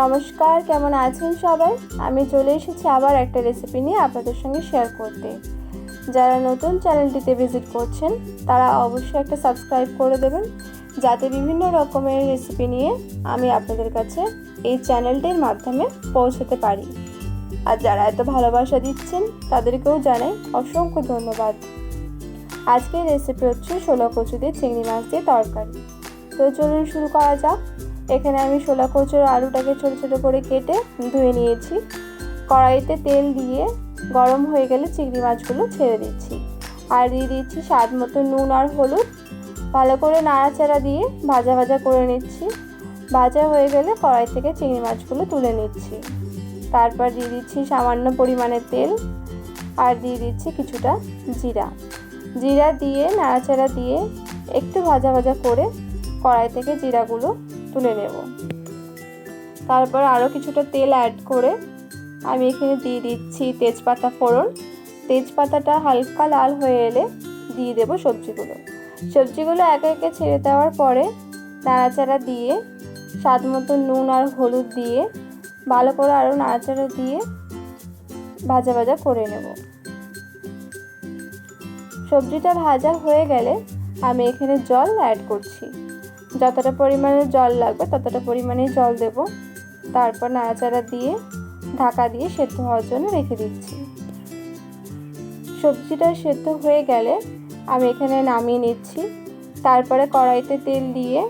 নমস্কার, কেমন আছেন সবাই? আমি চলে এসেছি আবার একটা রেসিপি নিয়ে আপনাদের সঙ্গে শেয়ার করতে। যারা নতুন চ্যানেলটিতে ভিজিট করছেন তারা অবশ্যই একটা সাবস্ক্রাইব করে দেবেন, যাতে বিভিন্ন রকমের রেসিপি নিয়ে আমি আপনাদের কাছে এই চ্যানেলটির মাধ্যমে পৌঁছতে পারি। আর যারা এত ভালোবাসা দিচ্ছেন তাদেরকেও জানাই অসংখ্য ধন্যবাদ। আজকের রেসিপি হচ্ছে শোলা কচু দিয়ে চিংড়ি মাছ দিয়ে তরকারি। তো চলুন শুরু করা যাক। এখানে আমি শোলা কচুর আলুটাকে ছোট ছোট করে কেটে ধুয়ে নিয়েছি। কড়াইতে তেল দিয়ে গরম হয়ে গেলে চিংড়ি মাছগুলো ছেড়ে দিচ্ছি, আর দিয়ে দিচ্ছি স্বাদ মতো নুন আর হলুদ। ভালো করে নাড়াচাড়া দিয়ে ভাজা ভাজা করে নিচ্ছি। ভাজা হয়ে গেলে কড়াই থেকে চিংড়ি মাছগুলো তুলে নিচ্ছি। তারপর দিয়ে দিচ্ছি সামান্য পরিমাণে তেল, আর দিয়ে দিচ্ছি কিছুটা জিরা দিয়ে নাড়াচাড়া দিয়ে একটু ভাজা ভাজা করে কড়াই থেকে জিরাগুলো তুলে নেব। তারপর আরও কিছুটা তেল অ্যাড করে আমি এখানে দিয়ে দিচ্ছি তেজপাতা ফোড়ন। তেজপাতাটা হালকা লাল হয়ে এলে দিয়ে দেব সবজিগুলো একে একে ছেড়ে দেওয়ার পরে নাড়াচাড়া দিয়ে স্বাদ মতো নুন আর হলুদ দিয়ে ভালো করে আরও নাড়াচাড়া দিয়ে ভাজা ভাজা করে নেব। সবজিটা ভাজা হয়ে গেলে আমি এখানে জল অ্যাড করছি। যতটা পরিমাণে জল লাগবে ততটা পরিমাণেই জল দেব। তারপর নাড়াচাড়া দিয়ে ঢাকা দিয়ে সেদ্ধ হওয়ার জন্য রেখে দিচ্ছি। সবজিটা সেদ্ধ হয়ে গেলে আমি এখানে নামিয়ে নিচ্ছি। তারপরে কড়াইতে তেল দিয়ে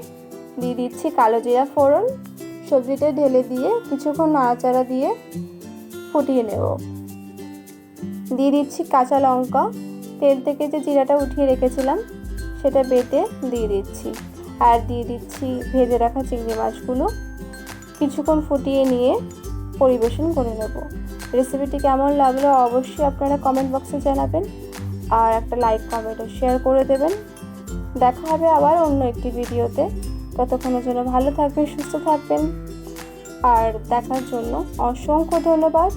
দিচ্ছি কালো জিরা ফোড়ন। সবজিটা ঢেলে দিয়ে কিছুক্ষণ নাড়াচাড়া দিয়ে ফুটিয়ে নেব। দিয়ে দিচ্ছি কাঁচা লঙ্কা। তেল থেকে যে জিরাটা উঠিয়ে রেখেছিলাম সেটা বেটে দিয়ে দিচ্ছি, আর দিয়ে দিচ্ছি ভেজে রাখা চিংড়ি মাছগুলো। কিছুক্ষণ ফুটিয়ে নিয়ে পরিবেশন করে নেব। রেসিপিটি কেমন লাগলো অবশ্যই আপনারা কমেন্ট বক্সে জানাবেন, আর একটা লাইক কমেন্ট ও শেয়ার করে দেবেন। দেখা হবে আবার অন্য একটি ভিডিওতে। ততক্ষণের জন্য ভালো থাকবেন, সুস্থ থাকবেন, আর দেখার জন্য অসংখ্য ধন্যবাদ।